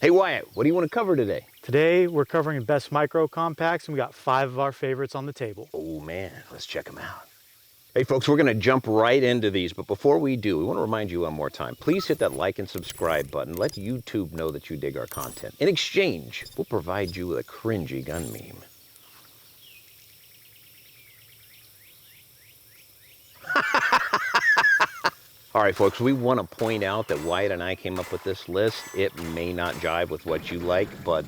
Hey Wyatt, what do you want to cover today? Today we're covering best micro compacts and we got 5 of our favorites on the table. Oh man, let's check them out. Hey folks, we're going to jump right into these, but before we do, we want to remind you one more time, please hit that like and subscribe button. Let YouTube know that you dig our content. In exchange, we'll provide you with a cringy gun meme. All right, folks, we want to point out that Wyatt and I came up with this list. It may not jive with what you like, but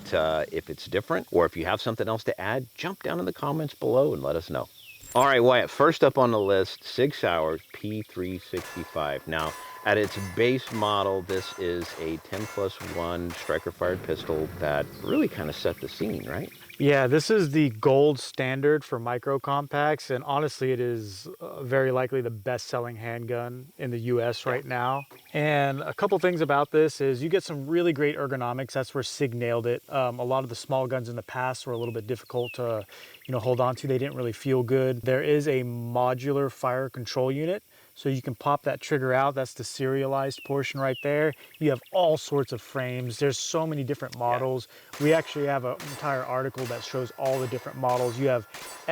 if it's different or if you have something else to add, jump down in the comments below and let us know. All right, Wyatt, first up on the list, SIG Sauer P365. Now, at its base model, this is a 10+1 striker-fired pistol that really kind of set the scene, right? Yeah, this is the gold standard for micro compacts, and honestly it is very likely the best-selling handgun in the US right now. And a couple things about this is you get some really great ergonomics. That's where SIG nailed it. A lot of the small guns in the past were a little bit difficult to hold on to. They didn't really feel good. There is a modular fire control unit, so you can pop that trigger out. That's the serialized portion right there. You have all sorts of frames. There's so many different models. We actually have an entire article that shows all the different models. You have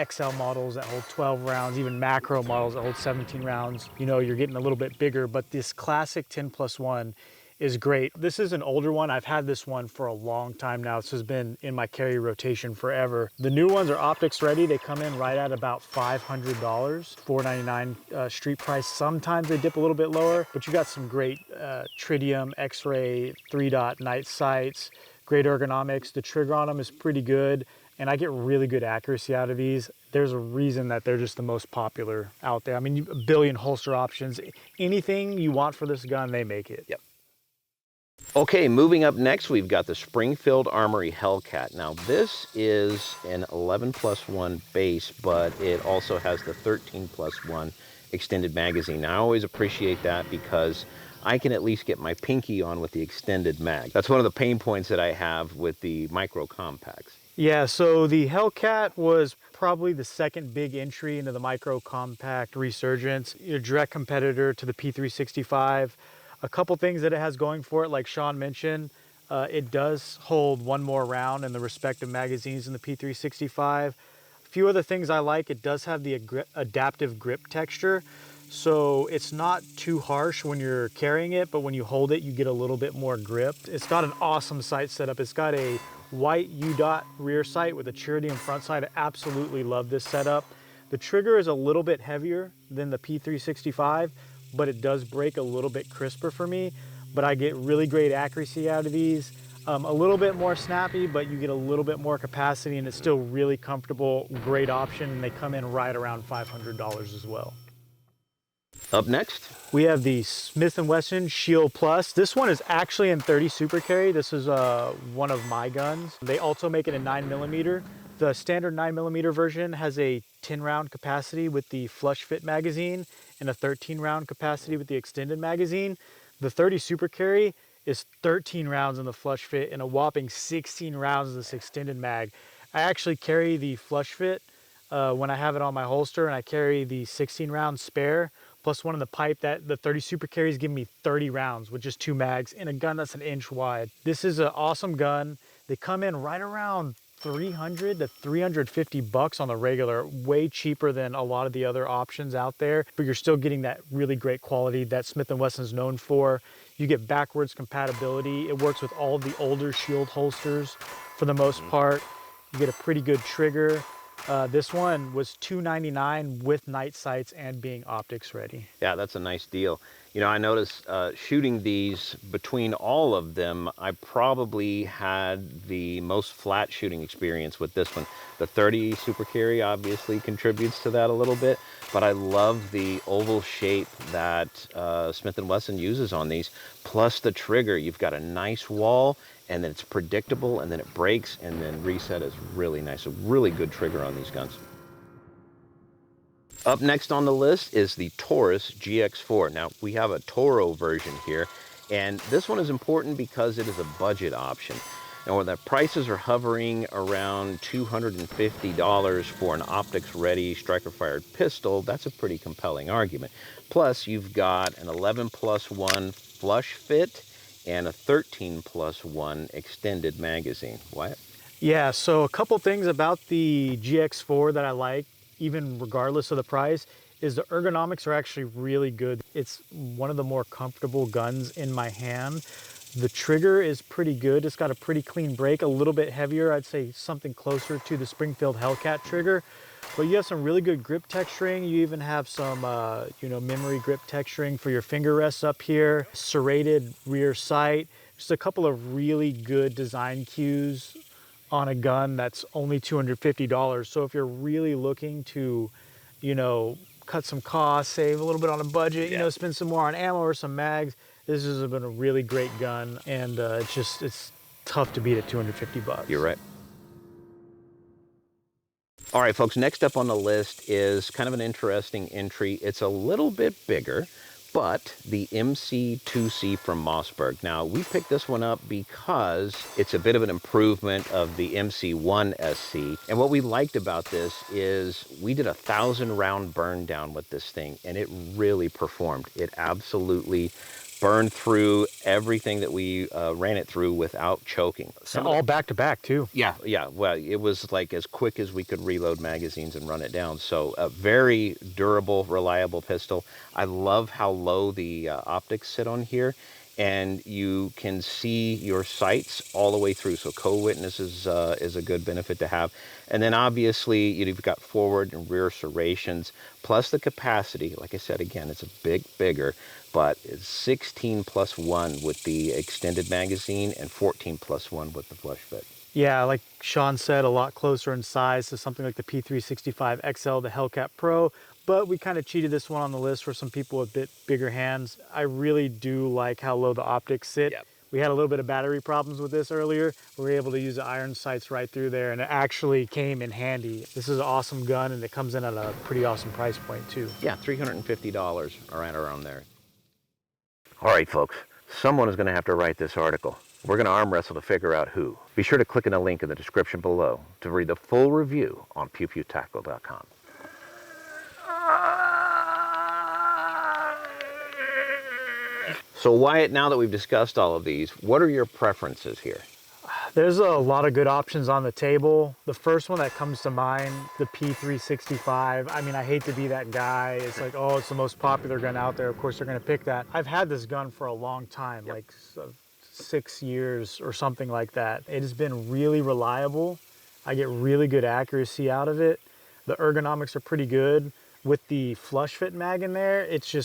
XL models that hold 12 rounds, even macro models that hold 17 rounds. You're getting a little bit bigger, but this classic 10+1 is great. This is an older one. I've had this one for a long time now. This has been in my carry rotation forever. The new ones are optics ready. They come in right at about $500, $499 street price. Sometimes they dip a little bit lower, but you got some great tritium, X-ray, 3-dot night sights, great ergonomics. The trigger on them is pretty good, and I get really good accuracy out of these. There's a reason that they're just the most popular out there. I mean, a billion holster options. Anything you want for this gun, they make it. Yep. Okay, moving up next, we've got the Springfield Armory Hellcat. Now, this is an 11+1 base, but it also has the 13+1 extended magazine. Now, I always appreciate that because I can at least get my pinky on with the extended mag. That's one of the pain points that I have with the micro compacts. Yeah, so the Hellcat was probably the second big entry into the micro compact resurgence. Your direct competitor to the P365. A couple things that it has going for it, like Sean mentioned, it does hold one more round in the respective magazines in the P365. A few other things I like, it does have the adaptive grip texture, so it's not too harsh when you're carrying it, but when you hold it, you get a little bit more grip. It's got an awesome sight setup. It's got a white U-dot rear sight with a tritium front sight. I absolutely love this setup. The trigger is a little bit heavier than the P365, but it does break a little bit crisper for me. But I get really great accuracy out of these. A little bit more snappy, but you get a little bit more capacity, and it's still really comfortable, great option, and they come in right around $500 as well. Up next, we have the Smith & Wesson Shield Plus. This one is actually in 30 Super Carry. This is one of my guns. They also make it in 9mm. The standard 9mm version has a 10-round capacity with the flush fit magazine and a 13-round capacity with the extended magazine. The 30 Super Carry is 13 rounds in the flush fit and a whopping 16 rounds in this extended mag. I actually carry the flush fit when I have it on my holster, and I carry the 16-round spare plus one in the pipe. That the 30 Super Carries give me 30 rounds with just 2 mags in a gun that's an inch wide. This is an awesome gun. They come in right around $300 to $350 on the regular, way cheaper than a lot of the other options out there, but you're still getting that really great quality that Smith & Wesson is known for. You get backwards compatibility. It works with all the older Shield holsters for the most part. You get a pretty good trigger. This one was $299 with night sights and being optics ready. Yeah, that's a nice deal. I noticed shooting these, between all of them, I probably had the most flat shooting experience with this one. The 30 Super Carry obviously contributes to that a little bit, but I love the oval shape that Smith & Wesson uses on these, plus the trigger. You've got a nice wall, and then it's predictable, and then it breaks, and then reset is really nice. A really good trigger on these guns. Up next on the list is the Taurus GX4. Now, we have a Toro version here, and this one is important because it is a budget option. Now, when the prices are hovering around $250 for an optics-ready striker-fired pistol, that's a pretty compelling argument. Plus, you've got an 11+1 flush fit and a 13+1 extended magazine. Wyatt? Yeah, so a couple things about the GX4 that I like, even regardless of the price, is the ergonomics are actually really good. It's one of the more comfortable guns in my hand. The trigger is pretty good. It's got a pretty clean break, a little bit heavier. I'd say something closer to the Springfield Hellcat trigger. But you have some really good grip texturing. You even have some, memory grip texturing for your finger rests up here. Serrated rear sight. Just a couple of really good design cues on a gun that's only $250. So if you're really looking to, cut some costs, save a little bit on a budget, spend some more on ammo or some mags, this has been a really great gun, and it's tough to beat at 250 bucks. You're right. All right, folks, next up on the list is kind of an interesting entry. It's a little bit bigger, but the MC2c from Mossberg. Now, we picked this one up because it's a bit of an improvement of the MC1 SC. And what we liked about this is we did a 1,000-round burn down with this thing, and it really performed. It absolutely burned through everything that we ran it through without choking. All back to back too. Yeah. Well, it was like as quick as we could reload magazines and run it down. So a very durable, reliable pistol. I love how low the optics sit on here, and you can see your sights all the way through. So co-witness is a good benefit to have. And then obviously you've got forward and rear serrations, plus the capacity. Like I said, again, it's a bigger, but it's 16+1 with the extended magazine and 14+1 with the flush fit. Yeah, like Sean said, a lot closer in size to something like the P365 XL, the Hellcat Pro, but we kind of cheated this one on the list for some people with a bit bigger hands. I really do like how low the optics sit. Yep. We had a little bit of battery problems with this earlier. We were able to use the iron sights right through there, and it actually came in handy. This is an awesome gun, and it comes in at a pretty awesome price point too. Yeah, $350, around there. All right, folks, someone is going to have to write this article. We're going to arm wrestle to figure out who. Be sure to click on the link in the description below to read the full review on pewpewtactical.com. So Wyatt, now that we've discussed all of these, what are your preferences here? There's a lot of good options on the table. The first one that comes to mind, the P365. I mean, I hate to be that guy. It's like, oh, it's the most popular gun out there. Of course, they're going to pick that. I've had this gun for a long time, like 6 years or something like that. It has been really reliable. I get really good accuracy out of it. The ergonomics are pretty good. With the flush fit mag in there, it's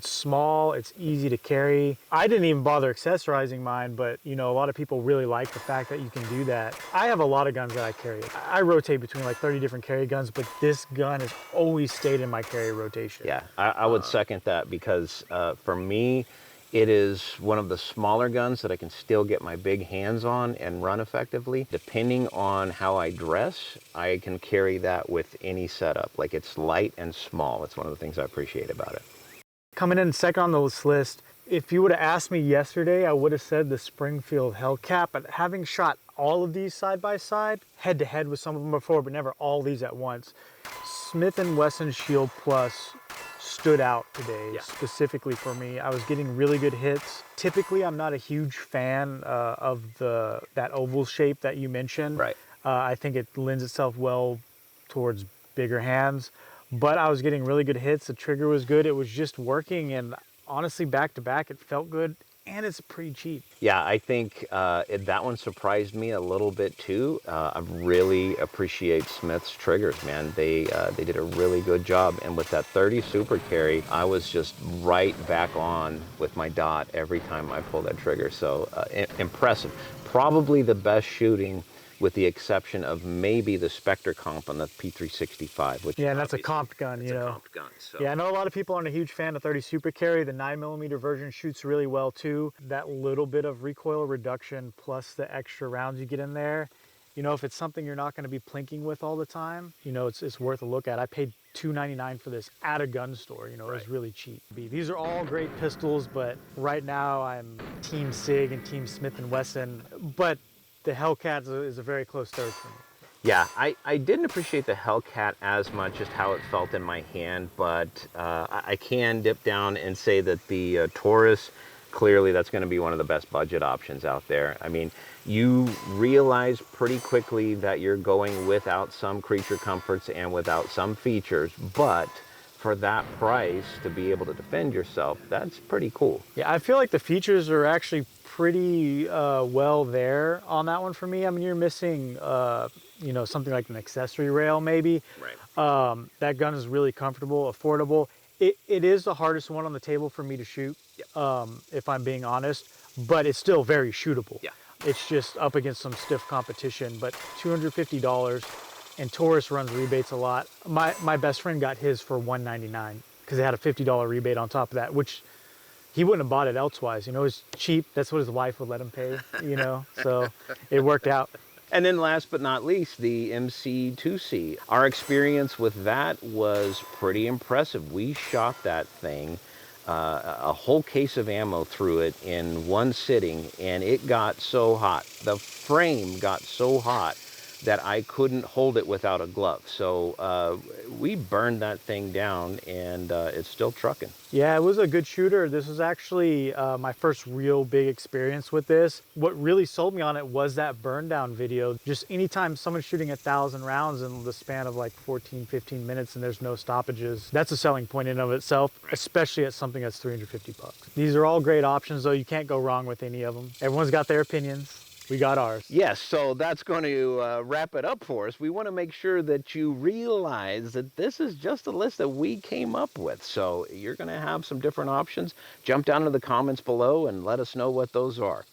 small, it's easy to carry. I didn't even bother accessorizing mine, but a lot of people really like the fact that you can do that. I have a lot of guns that I carry. I rotate between like 30 different carry guns, but this gun has always stayed in my carry rotation. Yeah, I would second that because for me, it is one of the smaller guns that I can still get my big hands on and run effectively. Depending on how I dress, I can carry that with any setup. Like, it's light and small. It's one of the things I appreciate about it. Coming in second on this list, if you would have asked me yesterday, I would have said the Springfield Hellcat, but having shot all of these side by side, head to head with some of them before, but never all these at once, Smith & Wesson Shield Plus stood out today, specifically for me. I was getting really good hits. Typically, I'm not a huge fan of that oval shape that you mentioned. Right. I think it lends itself well towards bigger hands, but I was getting really good hits. The trigger was good. It was just working, and honestly, back to back, it felt good. And it's pretty cheap. Yeah, I think that one surprised me a little bit too. I really appreciate Smith's triggers, man. They did a really good job. And with that 30 super carry, I was just right back on with my dot every time I pulled that trigger. So impressive. Probably the best shooting, with the exception of maybe the Spectre comp on the P365. Which yeah, and that's a comp gun, a comp gun, so. Yeah, I know a lot of people aren't a huge fan of 30 Super Carry. The 9mm version shoots really well too. That little bit of recoil reduction plus the extra rounds you get in there, if it's something you're not going to be plinking with all the time, it's worth a look at. I paid $2.99 for this at a gun store. It was really cheap. These are all great pistols, but right now I'm Team SIG and Team Smith & Wesson. But the Hellcat is a very close third for me. Yeah, I didn't appreciate the Hellcat as much, just how it felt in my hand, but I can dip down and say that the Taurus clearly that's going to be one of the best budget options out there. I mean, you realize pretty quickly that you're going without some creature comforts and without some features, but for that price to be able to defend yourself, that's pretty cool. Yeah, I feel like the features are actually pretty well there on that one for me. I mean, you're missing, you know, something like an accessory rail maybe. Right. That gun is really comfortable, affordable. It is the hardest one on the table for me to shoot, Yep. if I'm being honest, but it's still very shootable. Yeah. It's just up against some stiff competition, but $250, and Taurus runs rebates a lot. My best friend got his for $199 because they had a $50 rebate on top of that, which he wouldn't have bought it elsewise. You know, it's cheap. That's what his wife would let him pay, you know, so it worked out. And then last but not least, the MC2c. Our experience with that was pretty impressive. We shot that thing, a whole case of ammo through it in one sitting, and it got so hot. The frame got so hot that I couldn't hold it without a glove. So we burned that thing down, and it's still trucking. Yeah, it was a good shooter. This was actually my first real big experience with this. What really sold me on it was that burn down video. Just anytime someone's shooting 1,000 rounds in the span of like 14, 15 minutes and there's no stoppages, that's a selling point in and of itself, especially at something that's $350. These are all great options though. You can't go wrong with any of them. Everyone's got their opinions. We got ours. Yes, so that's going to wrap it up for us. We want to make sure that you realize that this is just a list that we came up with. So you're going to have some different options. Jump down into the comments below and let us know what those are.